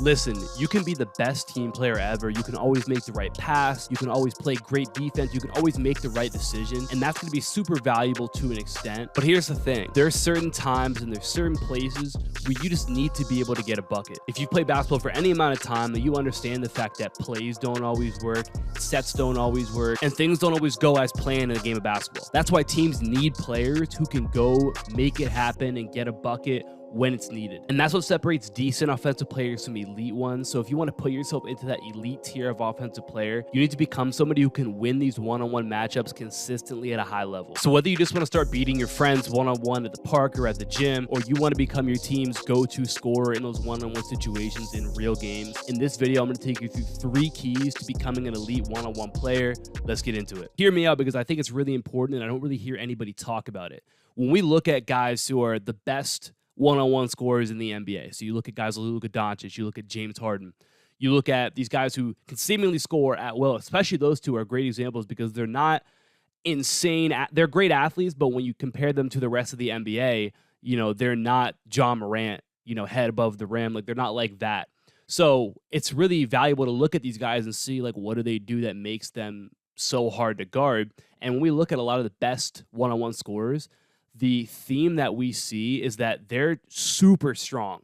Listen, you can be the best team player ever. You can always make the right pass. You can always play great defense. You can always make the right decision. And that's going to be super valuable to an extent. But here's the thing. There are certain times and there's certain places where you just need to be able to get a bucket. If you play basketball for any amount of time, then you understand the fact that plays don't always work, sets don't always work, and things don't always go as planned in a game of basketball. That's why teams need players who can go make it happen and get a bucket when it's needed. And that's what separates decent offensive players from elite ones. So if you want to put yourself into that elite tier of offensive player, you need to become somebody who can win these one-on-one matchups consistently at a high level. So whether you just want to start beating your friends one-on-one at the park or at the gym, or you want to become your team's go-to scorer in those one-on-one situations in real games, in this video, I'm going to take you through 3 keys to becoming an elite one-on-one player. Let's get into it. Hear me out, because I think it's really important and I don't really hear anybody talk about it. When we look at guys who are the best one-on-one scorers in the NBA. So you look at guys like Luka Doncic, you look at James Harden, you look at these guys who can seemingly score at will, especially those two are great examples because they're not insane. They're great athletes, but when you compare them to the rest of the NBA, you know, they're not John Morant, you know, head above the rim. Like, they're not like that. So it's really valuable to look at these guys and see, like, what do they do that makes them so hard to guard? And when we look at a lot of the best one-on-one scorers, the theme that we see is that they're super strong.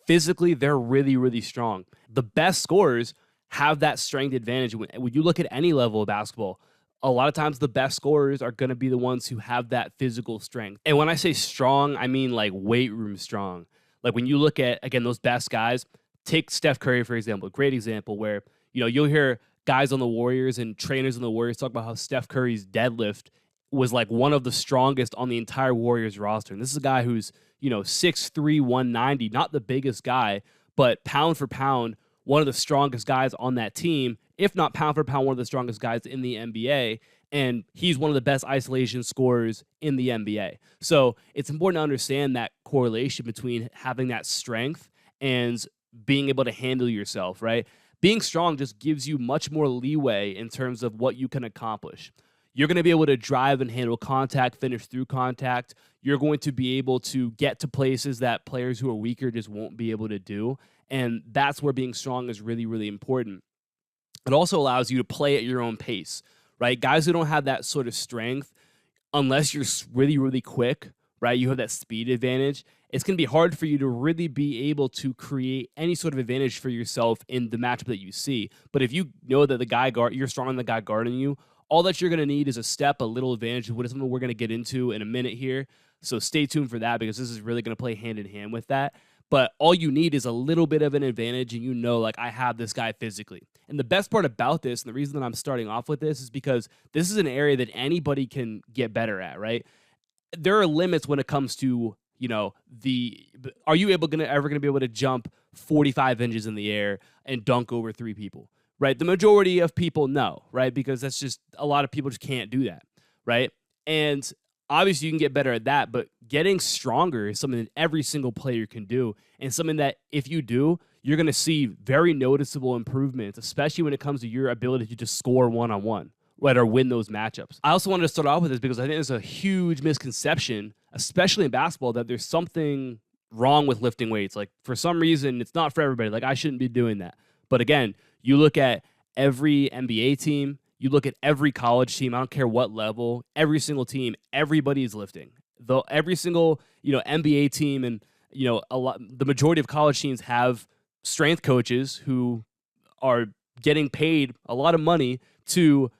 Physically, they're really, really strong. The best scorers have that strength advantage. When you look at any level of basketball, a lot of times the best scorers are going to be the ones who have that physical strength. And when I say strong, I mean like weight room strong. Like when you look at, again, those best guys, take Steph Curry, for example, a great example where, you know, you'll hear guys on the Warriors and trainers on the Warriors talk about how Steph Curry's deadlift was like one of the strongest on the entire Warriors roster. And this is a guy who's, you know, 6'3", 190, not the biggest guy, but pound for pound, one of the strongest guys on that team, if not pound for pound, one of the strongest guys in the NBA. And he's one of the best isolation scorers in the NBA. So it's important to understand that correlation between having that strength and being able to handle yourself, right? Being strong just gives you much more leeway in terms of what you can accomplish. You're going to be able to drive and handle contact, finish through contact. You're going to be able to get to places that players who are weaker just won't be able to do. And that's where being strong is really, really important. It also allows you to play at your own pace, right? Guys who don't have that sort of strength, unless you're really, really quick, right? You have that speed advantage. It's going to be hard for you to really be able to create any sort of advantage for yourself in the matchup that you see. But if you know that you're stronger than the guy guarding you, all that you're going to need is a step, a little advantage, what is something we're going to get into in a minute here. So stay tuned for that because this is really going to play hand in hand with that. But all you need is a little bit of an advantage, and you know, like, I have this guy physically. And the best part about this, and the reason that I'm starting off with this, is because this is an area that anybody can get better at, right? There are limits when it comes to, you know, are you ever going to be able to jump 45 inches in the air and dunk over 3 people? Right? The majority of people know, right? Because that's just, a lot of people just can't do that, right? And obviously you can get better at that, but getting stronger is something that every single player can do, and something that if you do, you're going to see very noticeable improvements, especially when it comes to your ability to just score one-on-one, right, or win those matchups. I also wanted to start off with this because I think there's a huge misconception, especially in basketball, that there's something wrong with lifting weights. Like, for some reason, it's not for everybody. Like, I shouldn't be doing that. But again, you look at every NBA team, you look at every college team, I don't care what level, every single team, everybody is lifting. Though every single, you know, NBA team and, you know, the majority of college teams have strength coaches who are getting paid a lot of money to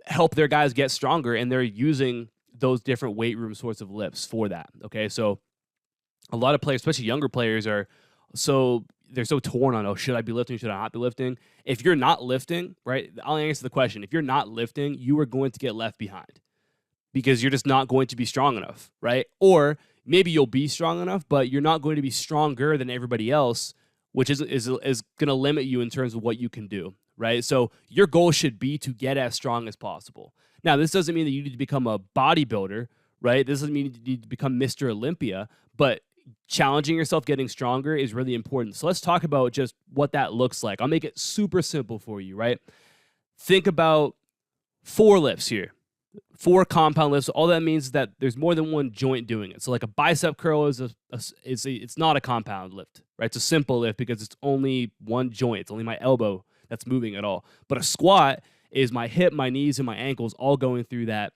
help their guys get stronger, and they're using those different weight room sorts of lifts for that. Okay, so a lot of players, especially younger players, they're so torn on, oh, should I be lifting? Should I not be lifting? If you're not lifting, right, I'll answer the question. If you're not lifting, you are going to get left behind because you're just not going to be strong enough, right? Or maybe you'll be strong enough, but you're not going to be stronger than everybody else, which is going to limit you in terms of what you can do, right? So your goal should be to get as strong as possible. Now, this doesn't mean that you need to become a bodybuilder, right? This doesn't mean you need to become Mr. Olympia, but challenging yourself, getting stronger is really important. So let's talk about just what that looks like. I'll make it super simple for you, right? Think about 4 lifts here. 4 compound lifts. All that means is that there's more than one joint doing it. So like a bicep curl it's not a compound lift, right? It's a simple lift because it's only one joint. It's only my elbow that's moving at all. But a squat is my hip, my knees, and my ankles all going through that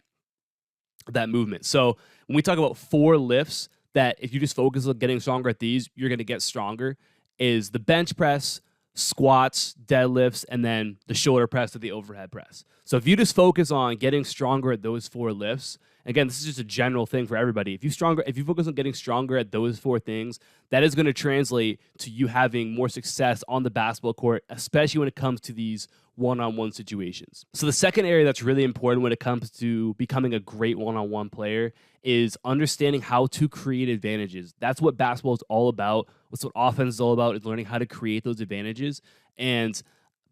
movement. So when we talk about 4 lifts that if you just focus on getting stronger at these, you're going to get stronger, is the bench press, squats, deadlifts, and then the shoulder press to the overhead press. So if you just focus on getting stronger at those 4 lifts, again, this is just a general thing for everybody. If you focus on getting stronger at those 4 things, that is going to translate to you having more success on the basketball court, especially when it comes to these one-on-one situations. So the second area that's really important when it comes to becoming a great one-on-one player is understanding how to create advantages. That's what basketball is all about. That's what offense is all about, is learning how to create those advantages. And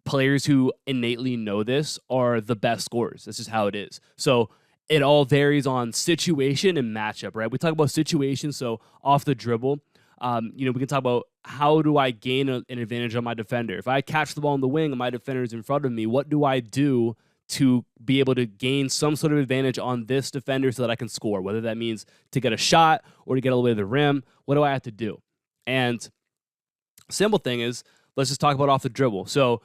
players who innately know this are the best scorers. That's just how it is. So it all varies on situation and matchup, right? We talk about situations, so off the dribble, we can talk about how do I gain an advantage on my defender. If I catch the ball in the wing and my defender is in front of me, what do I do to be able to gain some sort of advantage on this defender so that I can score, whether that means to get a shot or to get all the way to the rim? What do I have to do? And simple thing is, let's just talk about off the dribble. So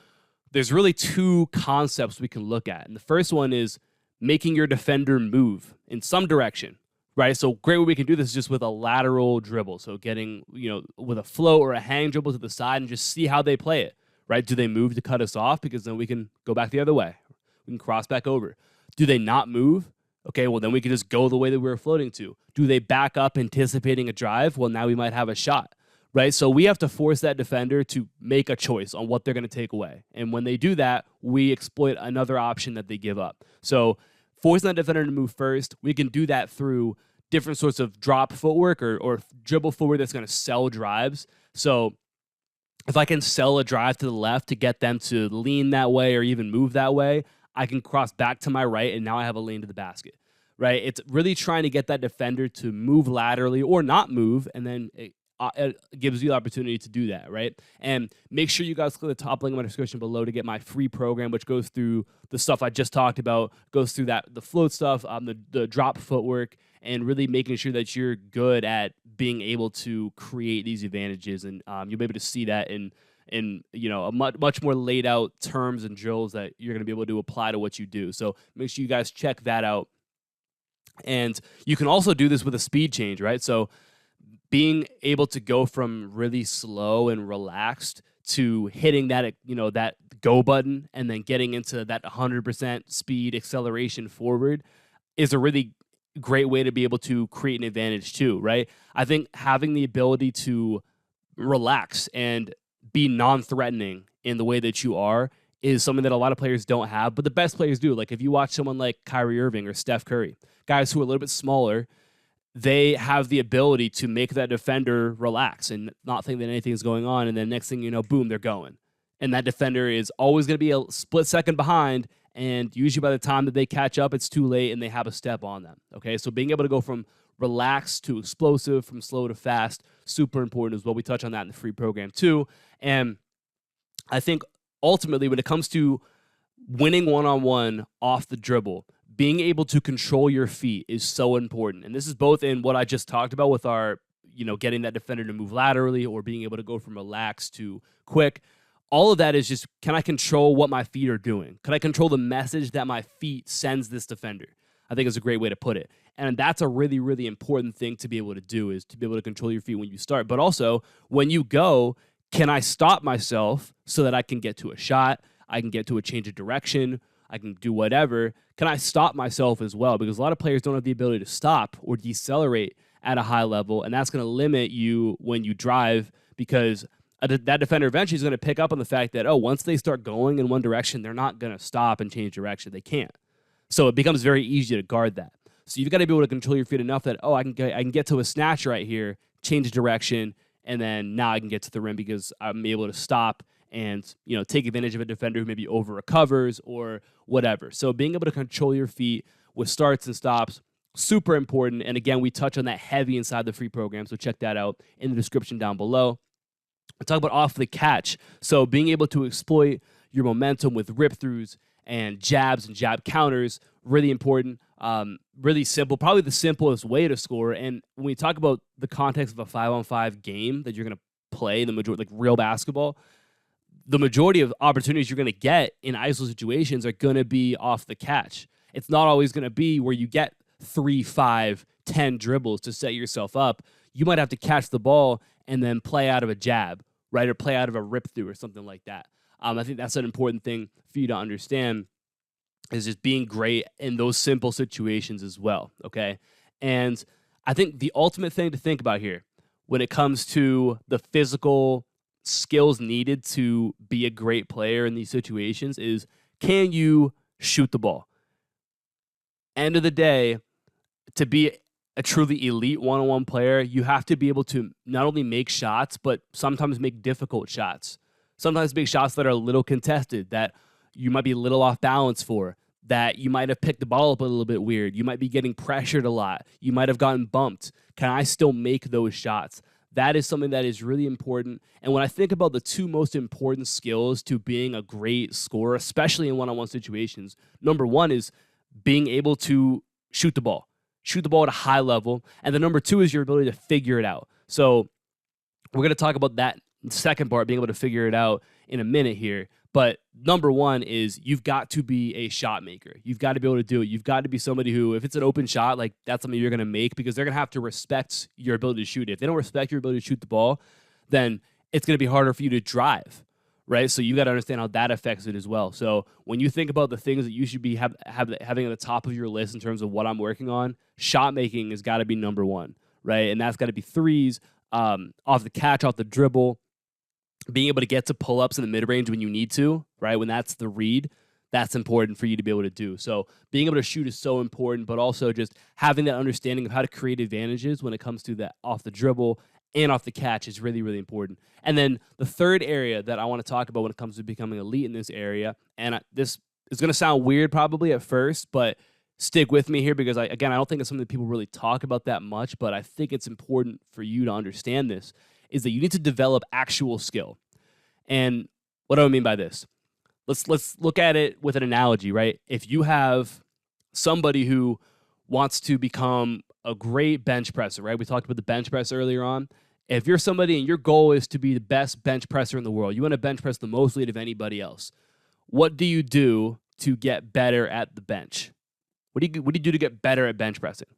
there's really 2 concepts we can look at. And the first one is making your defender move in some direction, right? So great way we can do this is just with a lateral dribble. So getting, with a float or a hang dribble to the side and just see how they play it, right? Do they move to cut us off? Because then we can go back the other way. We can cross back over. Do they not move? Okay, well, then we can just go the way that we were floating to. Do they back up anticipating a drive? Well, now we might have a shot, right? So we have to force that defender to make a choice on what they're going to take away. And when they do that, we exploit another option that they give up. So forcing that defender to move first, we can do that through different sorts of drop footwork or dribble footwork that's going to sell drives. So if I can sell a drive to the left to get them to lean that way or even move that way, I can cross back to my right, and now I have a lane to the basket, right? It's really trying to get that defender to move laterally or not move, and then it gives you the opportunity to do that, right? And make sure you guys click the top link in my description below to get my free program, which goes through the stuff I just talked about, goes through the float stuff, the drop footwork, and really making sure that you're good at being able to create these advantages. And you'll be able to see that in a much more laid out terms and drills that you're going to be able to apply to what you do. So make sure you guys check that out. And you can also do this with a speed change, right? So being able to go from really slow and relaxed to hitting that go button and then getting into that 100% speed acceleration forward is a really great way to be able to create an advantage too, right? I think having the ability to relax and be non-threatening in the way that you are is something that a lot of players don't have, but the best players do. Like if you watch someone like Kyrie Irving or Steph Curry, guys who are a little bit smaller, they have the ability to make that defender relax and not think that anything is going on, and then next thing you know, boom, they're going. And that defender is always going to be a split second behind, and usually by the time that they catch up, it's too late and they have a step on them, okay? So being able to go from relaxed to explosive, from slow to fast, super important as well. We touch on that in the free program too. And I think ultimately when it comes to winning one-on-one off the dribble, being able to control your feet is so important. And this is both in what I just talked about with our, getting that defender to move laterally or being able to go from relaxed to quick. All of that is just, can I control what my feet are doing? Can I control the message that my feet sends this defender? I think is a great way to put it. And that's a really, really important thing to be able to do, is to be able to control your feet when you start. But also, when you go, can I stop myself so that I can get to a shot? I can get to a change of direction. I can do whatever. Can I stop myself as well? Because a lot of players don't have the ability to stop or decelerate at a high level, and that's going to limit you when you drive, because that defender eventually is going to pick up on the fact that, once they start going in one direction, they're not going to stop and change direction. They can't. So it becomes very easy to guard that. So you've got to be able to control your feet enough that, I can get to a snatch right here, change direction, and then now I can get to the rim because I'm able to stop and take advantage of a defender who maybe over recovers or whatever. So being able to control your feet with starts and stops, super important. And again, we touch on that heavy inside the free program, so check that out in the description down below. We'll talk about off the catch. So being able to exploit your momentum with rip-throughs and jabs and jab counters, really important, really simple, probably the simplest way to score. And when we talk about the context of a 5-on-5 game that you're going to play, the majority, like real basketball, the majority of opportunities you're going to get in ISO situations are going to be off the catch. It's not always going to be where you get 3, 5, 10 dribbles to set yourself up. You might have to catch the ball and then play out of a jab, right? Or play out of a rip through or something like that. I think that's an important thing for you to understand, is just being great in those simple situations as well, okay? And I think the ultimate thing to think about here when it comes to the physical skills needed to be a great player in these situations is, can you shoot the ball? End of the day, to be a truly elite one-on-one player, you have to be able to not only make shots, but sometimes make difficult shots. Sometimes make shots that are a little contested, that you might be a little off balance for, that you might have picked the ball up a little bit weird. You might be getting pressured a lot. You might have gotten bumped. Can I still make those shots? That is something that is really important. And when I think about the two most important skills to being a great scorer, especially in one-on-one situations, number one is being able to shoot the ball at a high level. And the number two is your ability to figure it out. So we're going to talk about that second part, being able to figure it out, in a minute here. But number one is you've got to be a shot maker. You've got to be able to do it. You've got to be somebody who, if it's an open shot, like that's something you're going to make, because they're going to have to respect your ability to shoot it. If they don't respect your ability to shoot the ball, then it's going to be harder for you to drive, right? So you got to understand how that affects it as well. So when you think about the things that you should be having at the top of your list in terms of what I'm working on, shot making has got to be number one, right? And that's got to be threes, off the catch, off the dribble, being able to get to pull-ups in the mid-range when you need to, right? When that's the read, that's important for you to be able to do. So being able to shoot is so important, but also just having that understanding of how to create advantages when it comes to that off the dribble and off the catch is really, really important. And then the third area that I want to talk about when it comes to becoming elite in this area, and this is going to sound weird probably at first, but stick with me here, because I don't think it's something that people really talk about that much, but I think it's important for you to understand this, is that you need to develop actual skill. And what do I mean by this? Let's look at it with an analogy, right? If you have somebody who wants to become a great bench presser, right? We talked about the bench press earlier on. If you're somebody and your goal is to be the best bench presser in the world, you want to bench press the most weight of anybody else, what do you do to get better at the bench? What do you do to get better at bench pressing?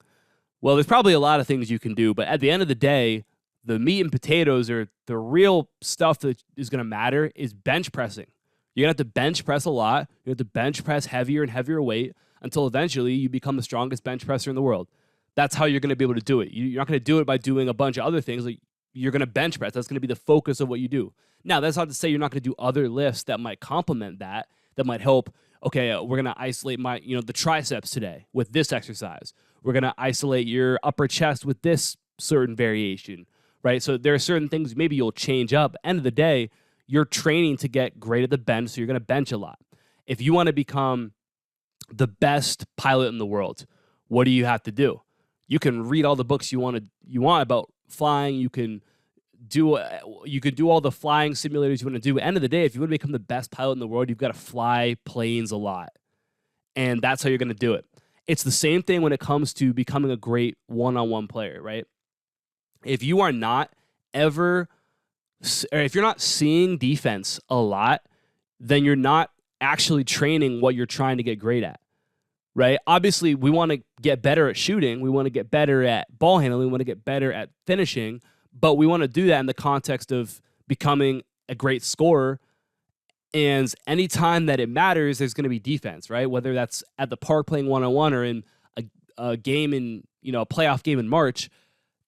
Well, there's probably a lot of things you can do, but at the end of the day, the meat and potatoes, or the real stuff that is going to matter, is bench pressing. You're going to have to bench press a lot. You have to bench press heavier and heavier weight until eventually you become the strongest bench presser in the world. That's how you're going to be able to do it. You're not going to do it by doing a bunch of other things. Like, you're going to bench press. That's going to be the focus of what you do. Now, that's not to say you're not going to do other lifts that might complement that might help. Okay, we're going to isolate the triceps today with this exercise. We're going to isolate your upper chest with this certain variation. Right? So there are certain things maybe you'll change up. End of the day, you're training to get great at the bench, so you're going to bench a lot. If you want to become the best pilot in the world, what do you have to do? You can read all the books you want about flying. You can do all the flying simulators you want to do. At the end of the day, if you want to become the best pilot in the world, you've got to fly planes a lot. And that's how you're going to do it. It's the same thing when it comes to becoming a great one-on-one player, right? If you are not ever, or if you're not seeing defense a lot, then you're not actually training what you're trying to get great at, right? Obviously, we want to get better at shooting. We want to get better at ball handling. We want to get better at finishing, but we want to do that in the context of becoming a great scorer. And anytime that it matters, there's going to be defense, right? Whether that's at the park playing one-on-one or in a game in, a playoff game in March,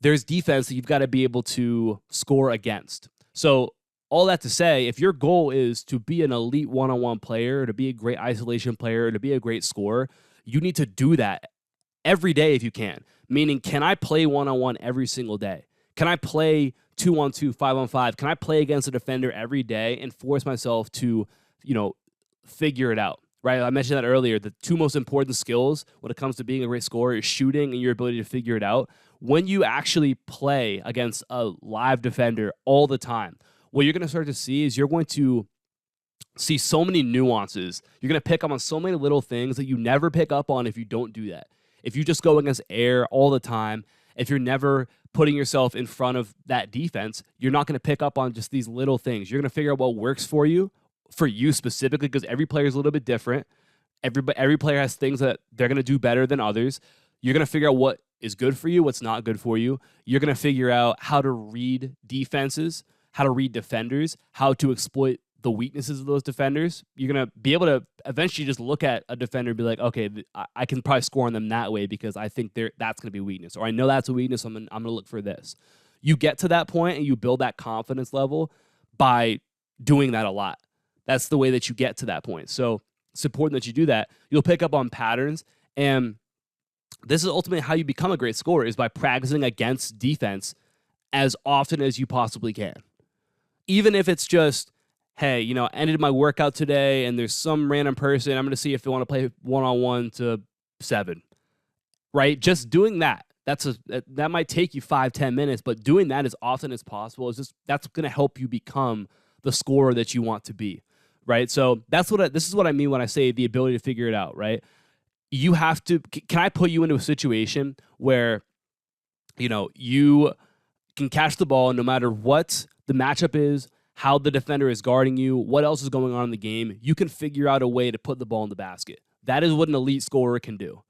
there's defense that you've got to be able to score against. So all that to say, if your goal is to be an elite one-on-one player, or to be a great isolation player, or to be a great scorer, you need to do that every day if you can. Meaning, can I play one-on-one every single day? Can I play 2-on-2, 5-on-5? Can I play against a defender every day and force myself to, figure it out? Right? I mentioned that earlier. The two most important skills when it comes to being a great scorer is shooting and your ability to figure it out. When you actually play against a live defender all the time, what you're going to start to see is you're going to see so many nuances. You're going to pick up on so many little things that you never pick up on if you don't do that. If you just go against air all the time, if you're never putting yourself in front of that defense, you're not going to pick up on just these little things. You're going to figure out what works for you specifically, because every player is a little bit different. Every player has things that they're going to do better than others. You're going to figure out what is good for you, what's not good for you. You're going to figure out how to read defenses, how to read defenders, how to exploit the weaknesses of those defenders. You're going to be able to eventually just look at a defender and be like, okay, I can probably score on them that way because I think that's going to be a weakness. Or I know that's a weakness, I'm going to look for this. You get to that point and you build that confidence level by doing that a lot. That's the way that you get to that point. So it's important that you do that. You'll pick up on patterns, and this is ultimately how you become a great scorer, is by practicing against defense as often as you possibly can. Even if it's just, hey, I ended my workout today and there's some random person, I'm going to see if they want to play one-on-one to 7, right? Just doing that. That might take you 5-10 minutes, but doing that as often as possible that's going to help you become the scorer that you want to be, right? So this is what I mean when I say the ability to figure it out, right? You have to. Can I put you into a situation where, you can catch the ball no matter what the matchup is, how the defender is guarding you, what else is going on in the game? You can figure out a way to put the ball in the basket. That is what an elite scorer can do.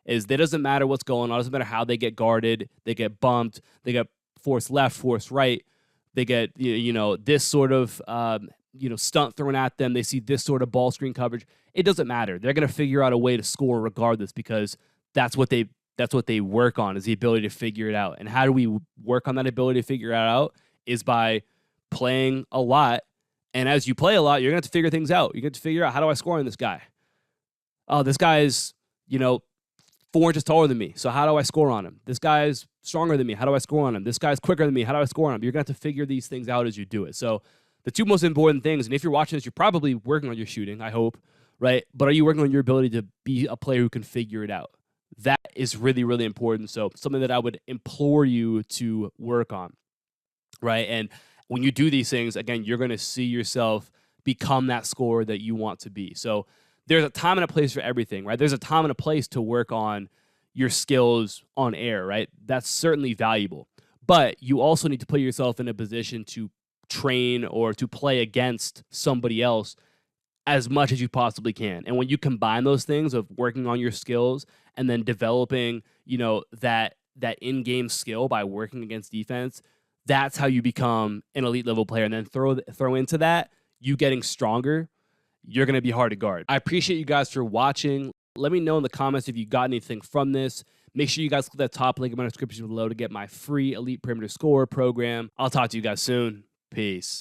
It doesn't matter what's going on. It doesn't matter how they get guarded. They get bumped. They get forced left, forced right. They get this sort of stunt thrown at them. They see this sort of ball screen coverage. It doesn't matter. They're going to figure out a way to score regardless, because that's what they work on, is the ability to figure it out. And how do we work on that ability to figure it out? Is by playing a lot. And as you play a lot, you're going to have to figure things out. You're going to figure out, how do I score on this guy? Oh, this guy is, 4 inches taller than me. So how do I score on him? This guy is stronger than me. How do I score on him? This guy's quicker than me. How do I score on him? You're going to have to figure these things out as you do it. So the two most important things, and if you're watching this, you're probably working on your shooting, I hope, right? But are you working on your ability to be a player who can figure it out? That is really, really important. So something that I would implore you to work on, right? And when you do these things, again, you're going to see yourself become that scorer that you want to be. So there's a time and a place for everything, right? There's a time and a place to work on your skills on air, right? That's certainly valuable. But you also need to put yourself in a position to train or to play against somebody else as much as you possibly can. And when you combine those things of working on your skills and then developing, that in-game skill by working against defense, that's how you become an elite level player. And then throw into that you getting stronger. You're going to be hard to guard. I appreciate you guys for watching. Let me know in the comments if you got anything from this. Make sure you guys click that top link in my description below to get my free Elite Perimeter Scorer program. I'll talk to you guys soon. Peace.